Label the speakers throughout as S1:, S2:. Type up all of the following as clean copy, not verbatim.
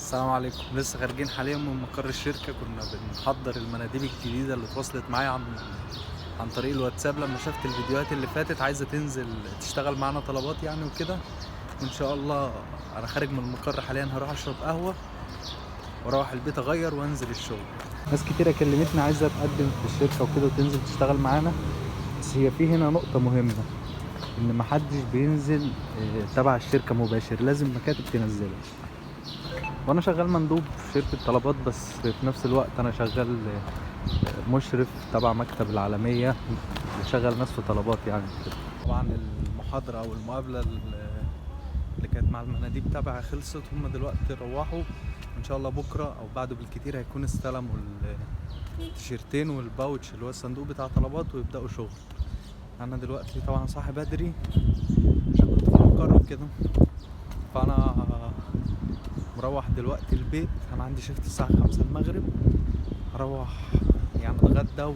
S1: السلام عليكم. لسه خارجين حاليا من مقر الشركة، كنا بنحضر المناديب الجديدة اللي اتواصلت معايا عن طريق الواتساب لما شفت الفيديوهات اللي فاتت عايزة تنزل تشتغل معانا طلبات يعني وكده. وان شاء الله انا خارج من المقر حاليا، هروح اشرب قهوة واروح البيت اغير وانزل الشغل. ناس كتيرة كلمتني عايزة تقدم في الشركة وكده وتنزل تشتغل معانا، بس هي في هنا نقطة مهمة ان محدش بينزل تبع الشركة مباشر، لازم مكاتب تنزله. وانا شغال مندوب في شركة طلبات، بس في نفس الوقت انا شغال مشرف تبع مكتب العالمية بشغل ناس في طلبات يعني كده. طبعا المحاضرة او المقابلة اللي كانت مع المناديب تبعها خلصت، هم دلوقتي روحوا. ان شاء الله بكرة او بعده بالكتير هيكون استلموا التيشيرتين والباوتش اللي هو الصندوق بتاع طلبات ويبدأوا شغل. انا دلوقتي طبعا صاحي بدري عشان كنت في المقر كده، فانا مروح دلوقتي البيت. انا عندي شيفت الساعة 5 المغرب، هروح يعني اتغدى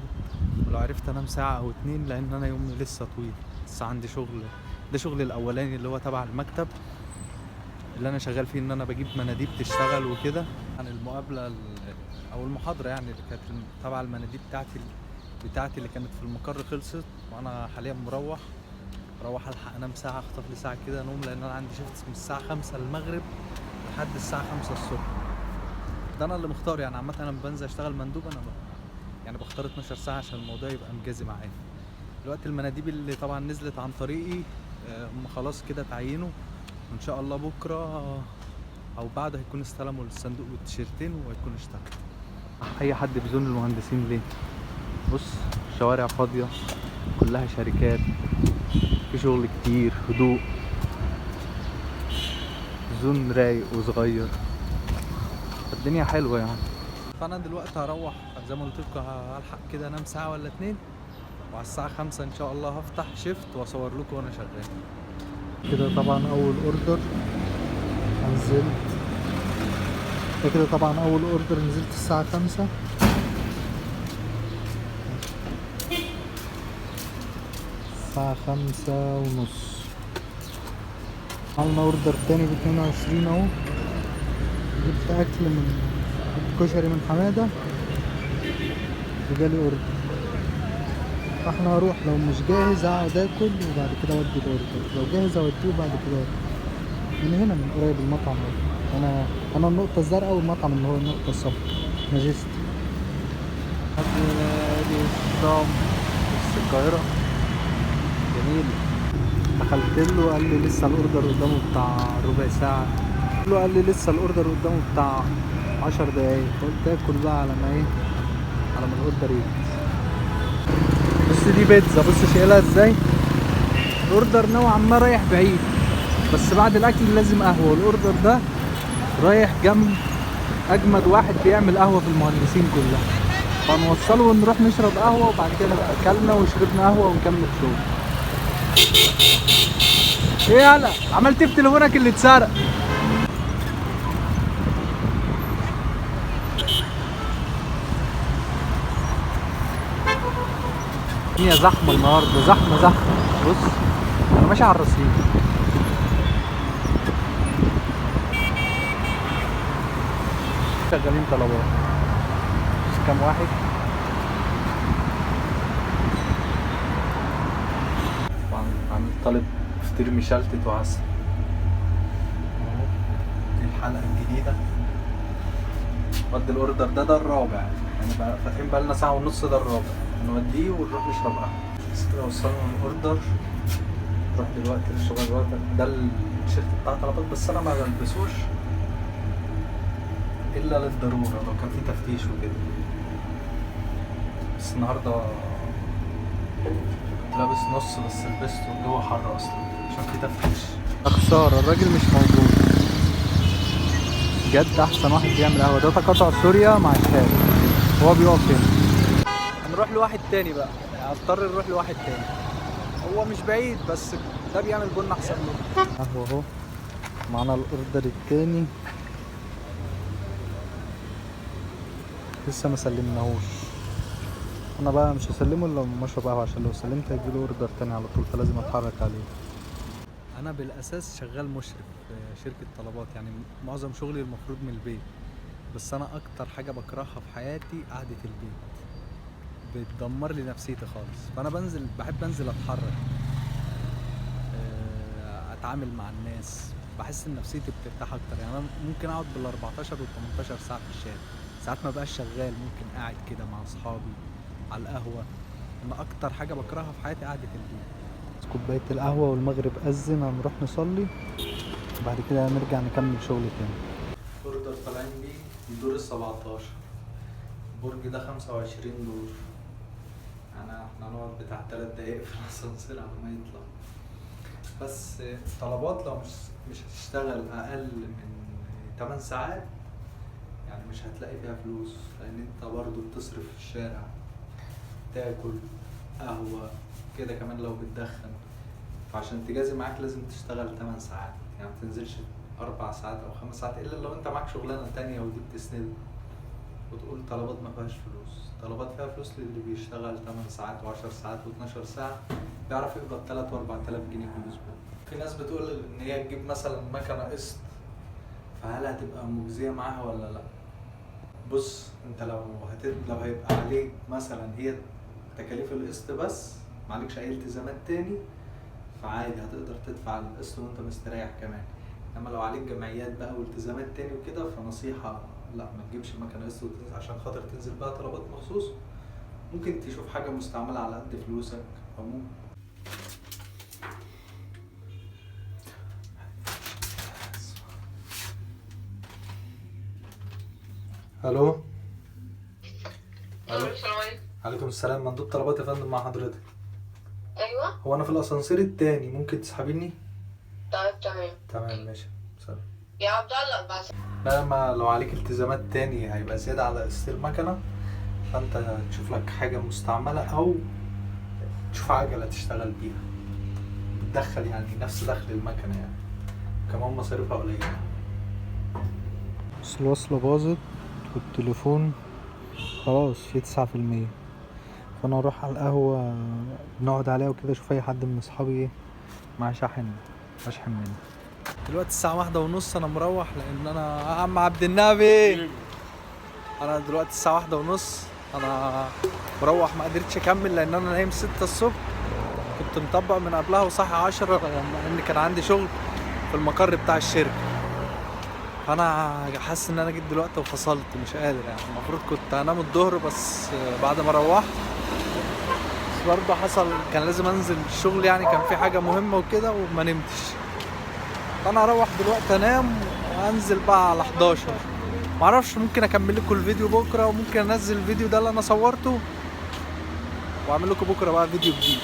S1: ولو عرفت انام ساعة او 2 لان انا يومي لسه طويل. لسه عندي شغل، ده شغلي الاولاني اللي هو تبع المكتب اللي انا شغال فيه، ان انا بجيب مناديب تشتغل وكده. عن المقابلة او المحاضرة يعني اللي كانت تبع المناديب بتاعتي اللي كانت في المقر خلصت، وانا حاليا مروح الحق انام ساعة، اخطف لي ساعة كده نوم، لان انا عندي شيفت من الساعة 5 المغرب لحد الساعة 5 الصبح. ده انا اللي مختار يعني. عامة انا بنزل اشتغل مندوب، انا يعني بختار 12 ساعة عشان الموضوع يبقى مجازي معايا. دلوقتي المناديب اللي طبعا نزلت عن طريقي هم خلاص كده تعينوا، وان شاء الله بكرة او بعده هيكون استلموا الصندوق والتيشيرتين وهيكون اشتغل. اي حد بيزون المهندسين ليه؟ بص، الشوارع فاضية كلها شركات، في شغل كتير، هدوء، زون رايق وصغير، الدنيا حلوة يعني. فانا دلوقتي هروح زي ما قلت لكم، هلحق كده انام ساعة ولا 2، وعلى الساعة 5 ان شاء الله هفتح شيفت واصور لكم وانا شغال كده. طبعا اول اوردر نزلت كده، طبعا اول اوردر نزلت الساعة 5، الساعة 5:30. عملنا اوردر تاني ب22 اهو. جبت اكل كشري من حمادة وجالي اوردر، فاحنا هروح لو مش جاهز اقعد اكل وبعد كده اودي الاوردر، لو جاهز اوديه وبعد كده من هنا من قريب المطعم. انا النقطة الزرقاء والمطعم اللي هو النقطة الصفراء ماجستي. ادي الشام بس القاهرة جميل. دخلت له قال لي لسه الاوردر قدامه بتاع ربع ساعة، قال لي لسه الاوردر قدامه بتاع 10 دقايق، قلت اكل بقى على ما الاوردر يجي. بص دي بيتزا، بص شايلها ازاي. الاوردر نوعا ما رايح بعيد، بس بعد الاكل لازم قهوه، والاوردر ده رايح جنب اجمد واحد بيعمل قهوه في المهندسين كلها، فنوصله ونروح نشرب قهوه، وبعد كده اكلنا وشربنا قهوه ونكمل شغل. ايه يالا عملت في تليفونك اللي اتسرق؟ الدنيا زحمه النهارده، زحمه. بص انا ماشي على الرصيف، شغالين طلبات، بس كام واحد. عامل طالب فطير مشلتت وعسل. دي الحلقة الجديدة، ودي الاوردر ده الرابع يعني، بقى فاتحين بقالنا ساعة ونص، ده الرابع هنوديه ونروح نشرب قهوة. بس كده وصلنا الاوردر، نروح دلوقتي للشغل. دلوقتي ده التيشيرت بتاع طلبات، بس انا ما بلبسوش الا للضرورة لو كان في تفتيش وكده، بس النهارده لابس نص بس لبسته، الجو حر اصلا عشان في تفتيش. خسارة الراجل مش موجود، بجد احسن واحد بيعمل قهوة. ده تقاطع سوريا مع الشام، هو بيقف هنا. هنروح لواحد تاني بقى يعني، هضطر نروح لواحد تاني، هو مش بعيد بس ده بيعمل بن احسن منه. قهوة اهو، معانا الاوردر التاني لسه ما سلمناهوش. انا بقى مش هسلمه الا لما اشرب قهوه، عشان لو سلمت هيجيله اوردر تاني على طول، فلازم اتحرك عليه. انا بالاساس شغال مشرف في شركه طلبات، يعني معظم شغلي المفروض من البيت. بس انا اكتر حاجه بكرهها في حياتي قعده البيت، بتدمر لي نفسيتي خالص. فانا بحب انزل اتحرك، اتعامل مع الناس، بحس ان نفسيتي بترتاح اكتر. يعني انا ممكن اقعد بال 14 وال 18 ساعه في الشارع، ساعات ما بقاش شغال، ممكن قاعد كده مع اصحابي على القهوه. انا اكتر حاجه بكرهها في حياتي قعده البيت. كوبايه القهوه والمغرب اذن، هنروح نصلي وبعد كده نرجع نكمل شغل تاني. اوردر طالعين بيه الدور ال 17، البرج ده 25 دور. احنا هنقعد بتاع 3 دقايق في الاسانسير على ما يطلع. بس طلبات لو مش هتشتغل اقل من 8 ساعات يعني مش هتلاقي فيها فلوس، لان انت برضو بتصرف في الشارع، تاكل قهوة كده، كمان لو بتدخن. فعشان تجازي معاك لازم تشتغل 8 ساعات، يعني متنزلش 4 ساعات او 5 ساعات، الا لو انت معاك شغلانة تانية ودي بتسند وتقول طلبات ما فيهاش فلوس. طلبات فيها فلوس للي بيشتغل 8 ساعات و10 ساعات و12 ساعة، بيعرف يقبض 3 و4000 جنيه في الاسبوع. في ناس بتقول ان هي تجيب مثلا مكنة قسط، فهل هتبقى مجزية معاها ولا لا؟ بص، انت لو هيبقى عليك مثلا هي تكاليف القسط بس، معلكش اي التزامات تاني، فعادي هتقدر تدفع القسط وانت مستريح كمان. اما لو عليك جمعيات بقى والتزامات تاني وكده، فنصيحة لا، ما تجيبش مكنة قسط عشان خاطر تنزل بقى طلبات مخصوص. ممكن تشوف حاجة مستعملة على قد فلوسك، او ممكن الو.
S2: السلام عليكم.
S1: عليكم السلام، مندوب طلبات يا فندم مع حضرتك.
S2: ايوه.
S1: هو انا في الاسانسير التاني، ممكن تسحبيني؟
S2: طيب تمام.
S1: تمام ماشي، سلام.
S2: يا عبد الله بس.
S1: لا، ما لو عليك التزامات تاني هيبقى زيادة على قسط المكنة، فانت تشوف لك حاجة مستعملة او تشوف عجلة تشتغل بيها، بتدخل يعني نفس دخل المكنة يعني، كمان مصاريفها قليلة. بس الوصلة باظت والتليفون خلاص فيه 9%، فانا اروح على القهوة نقعد عليها وكده، اشوف اي حد من اصحابي ايه معاه شاحن اشحن منه. دلوقتي الساعة 1:30، انا مروح لان انا عم عبد النبي. انا دلوقتي الساعة 1:30، انا مروح، ما قدرتش اكمل لان انا نايم 6 الصبح، كنت مطبق من قبلها وصاحي 10 لان كان عندي شغل في المقر بتاع الشركة. فانا حاسس ان انا جيت دلوقتي وفصلت، مش قادر يعني. المفروض كنت انام الظهر، بس بعد ما روحت بس برضه حصل، كان لازم انزل الشغل يعني، كان في حاجة مهمة وكده وما نمتش. فانا هروح دلوقتي انام وانزل بقى على 11. معرفش، ممكن اكمل لكم الفيديو بكره، وممكن انزل الفيديو ده اللي انا صورته واعمل لكم بكره بقى فيديو جديد.